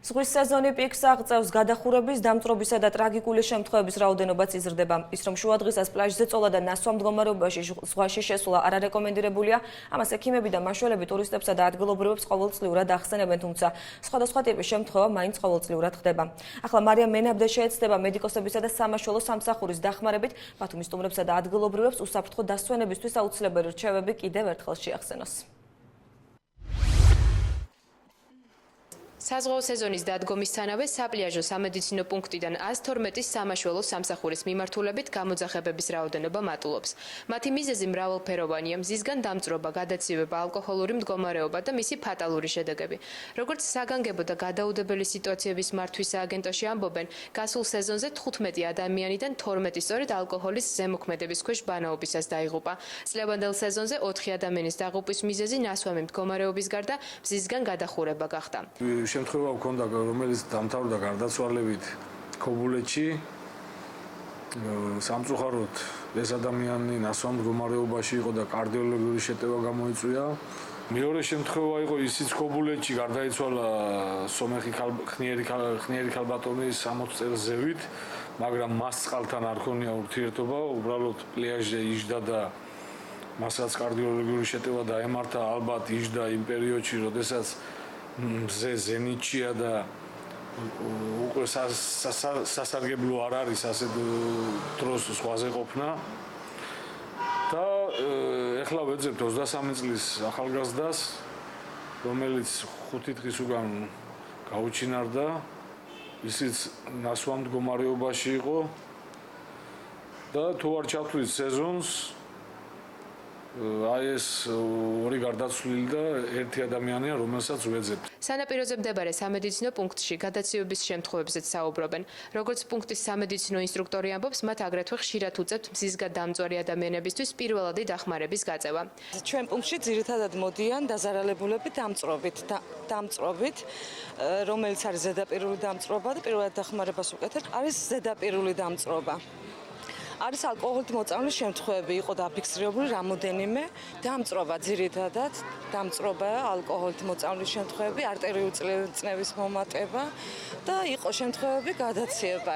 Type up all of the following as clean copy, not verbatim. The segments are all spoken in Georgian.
ზღვის სეზონი პიკს აღწევს, გადახურების, დამწრობისა და ტრაგიკული შემთხვევების რაოდენობაც იზრდება. ის რომ შუადღისას პლაჟზე წოლა და ნასვამ მდგომარეობაში ზღვაში შესვლა არ არეკომენდირებულია, ამას ექიმები და მაშველები ტურისტებსა და ადგილობრივებს ყოველწლიურად ახსენებენ, თუმცა სხვადასხვა ტიპის შემთხვევა მაინც ყოველწლიურად ხდება. ახლა მარიამ მენაბდე შეეცდება მედიკოსებისა და სამაშველო სამსახურის დახმარებით ბათუმის სტუმრებსა და ადგილობრივებს უსაფრთხო დასვენებისთვის აუცილებელი რჩევები კიდევ ერთხელ შეახსენოს. საზღვაო სეზონის დადგომისთანავე საპლიაჟო სამედიცინო პუნქტიდან 112 სამაშველო სამსახურის მიმართულებით გამოძახებების რაოდენობა მატულობს. მათი მიზეზი მრავალფეროვანია: მზისგან დამწრობა, გადაცივება, ალკოჰოლური მდგომარეობა და მისი ფატალური შედეგები. როგორც საგანგებო და გადაუდებელი სიტუაციების მართვის სააგენტოში ამბობენ, გასულ სეზონზე 15 ადამიანიდან 12 სწორედ ალკოჰოლის ზემოქმედების ქვეშ ბანაობისას დაიღუპა. წლევანდელ სეზონზე 4 ადამიანის დაღუპვის მიზეზი ნასვამი მდგომარეობის გარდა მზისგან გადახურება გახდა. შემთხვევა ჰქონდა, რომელიც დამთავრდა გარდაცვალებით ქობულეთში. სამწუხაროდ ეს ადამიანი ნასვამ მდგომარეობაში იყო და კარდიოლოგიური შეტევა გამოიწვია. მეორე შემთხვევა იყო ისიც ქობულეთში, გარდაიცვალა სომეხი ხნიერი ქალბატონის 60 წელს ზევით, მაგრამ მას წყალთან არ ჰქონია ურთიერთობა, უბრალოდ პლიაჟზე იჯდა და მასაც კარდიოლოგიური შეტევა დაემართა, ალბათ იჯდა იმ პერიოდში, როდესაც მზე ზენიტშია და უკვე სასარგებლო არ არის ასეთ დროს ზღვაზე ყოფნა და ეხლა ვეძებთ 23 წლის ახალგაზრდას, რომელიც 5 დღის უკან გაუჩინარდა, ისიც ნასვამ მდგომარეობაში იყო და თუ არ ჩავთვლით სეზონს, აი ეს ორი გარდაცვლილი და ერთი ადამიანია, რომელსაც ვეძებთ. სანაპიროზე მდებარე სამედიცინო პუნქტში გადაცივების შემთხვევებზეც საუბრობენ. როგორც პუნქტის სამედიცინო ინსტრუქტორი ამბობს, მათ აგრეთვე ხშირად უწევთ მზისგან დამწვარი ადამიანებისთვის პირველადი დახმარების გაწევა. ჩვენ პუნქტში ძირითადად მოდიან დაზარალებულები დამწრობით, რომელიც არის ზედაპირული დამწრობა და პირველად დახმარებას უკეთებთ, არის ზედაპირული დამწრობა. არის ალკოჰოლით მოწამვლის შემთხვევები, იყო დაფიქსირებული რამოდენიმე დამწრობა, ძირითადად დამწრობა, ალკოჰოლით მოწამვლის შემთხვევები, არტერიული წნევის მომატება და იყო შემთხვევები გადაცევა,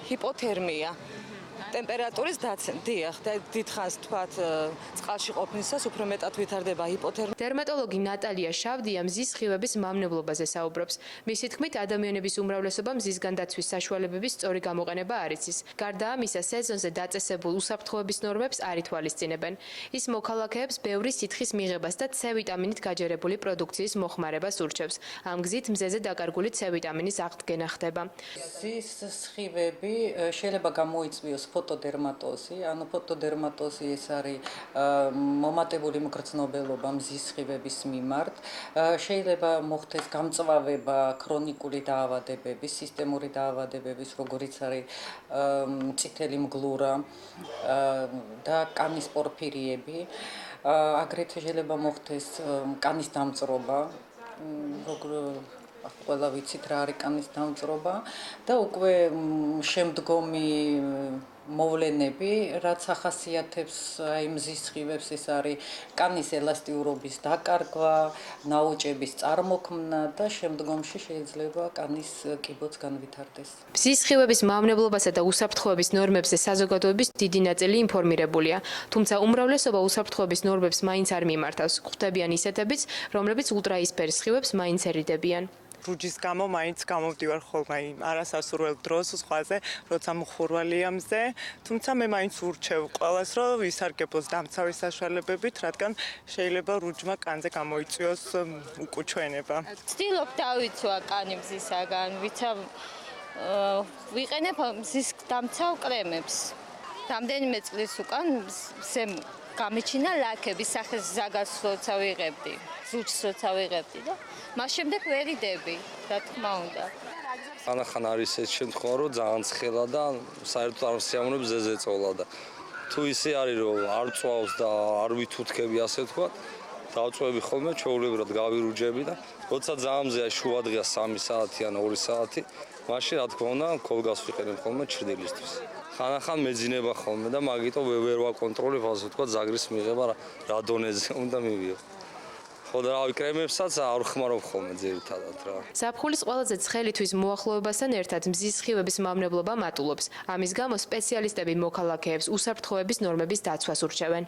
ჰიპოთერმია. ტემპერატურის დაცემა, დიახ, დიდხანს თქვათ, წყალში ყოფნისას უფრო მეტად ვითარდება ჰიპოთერმია. დერმატოლოგი ნატალია შავდია მზის სხივების მავნებლობაზე საუბრობს. მისი თქმით, ადამიანების უმრავლესობა მზისგან დაცვის საშუალებების სწორი გამოყენება არ იცის. გარდა ამისა, სეზონზე დაწესებულ უსაფრთხოების ნორმებს არ ითვალისწინებენ. ის მოქალაქეებს ბევრი სითხის მიღებას და C ვიტამინით გაჯერებული პროდუქციის მოხმარებას ურჩევს. ამ გზით მზეზე დაკარგული C ვიტამინის აღდგენა ხდება. მზის სხივები შეიძლება გამოიწვიოს ფოტოდერმატოზი, ანუ ფოტოდერმატოზი ეს არის მომატებული მგრძნობელობა მზის სხივების მიმართ. შეიძლება მოხდეს გამწვავება ქრონიკული დაავადებების, სისტემური დაავადებების, როგორიც არის წითელი მგლურა და კანის პორფირიები. აგრეთვე შეიძლება მოხდეს კანის დამწრობა, ყველა ვიცით რა არის კანის დამწრობა და უკვე შემდგომი მოვლენები, რაც ახასიათებს აი მზის სხივებს, ეს არის კანის ელასტიურობის დაკარგვა, ნაოჭების წარმოქმნა და შემდგომში შეიძლება კანის კიბოც განვითარდეს. მზის სხივების მავნებლობასა და უსაფრთხოების ნორმებზე საზოგადოების დიდი ნაწილი ინფორმირებულია, თუმცა უმრავლესობა უსაფრთხოების ნორმებს მაინც არ მიმართავს. გვხვდებიან ისეთებიც, რომლებიც ულტრაისფერ სხივებს მაინც ერიდებიან. რუჯის გამო მაინც გამოვდივარ ხოლმე არასასურველ დროს ზღვაზე, როცა მხურვალია მზე, თუმცა მე მაინც ურჩევ ყველას, რომ ვისარგებლოს დამცავის საშუალებებით, რადგან შეიძლება რუჯმა კანზე გამოიწვიოს უკუჩვენება. ვცდილობ დავიცვა კანი მზისაგან, ვიცავ ვიყენებ მზის დამცავ კრემებს. რამდენიმე წლის უკან მზე გამიჩინა ლაქები, სახეს ზაგას როცა ვიღებდი, ზურგს როცა ვიღებდი და მას შემდეგ ვერიდები, რა თქმა უნდა. ხან არის ეს შემთხვევა, რომ ძალიან ცხელა და საერთოდ არ სიამოვნებს ზეზე წოლა და თუ ისე არის, რომ არ წვავს და არ ვითუთქები, ასე ვთქვათ, დავწვევი ხოლმე, ჩვეულებრივად გავირუჯები და როცა ძალიან მზეა შუადღეა 3 საათი ან 2 საათი, მაშინ რა თქმა უნდა, ქოლგას ვიყენებ ხოლმე ჩრდილისთვის. ხან მეძინება ხოლმე და მაგიტო ვერ ვაკონტროლებ, ასე ვთქვათ, ზაგრის მიღება რა დონეზე უნდა მივიღო. ხო და რავი კრემებსაც არ ხმარობ ხოლმე ძირითადად რა. ზაფხულის ყველაზე ცხელი თვის მოახლოებასთან ერთად მზის სხივების მავნებლობა მატულობს. ამის გამო სპეციალისტები მოქალაქეებს უსაფრთხოების ნორმების დაცვას ურჩევენ.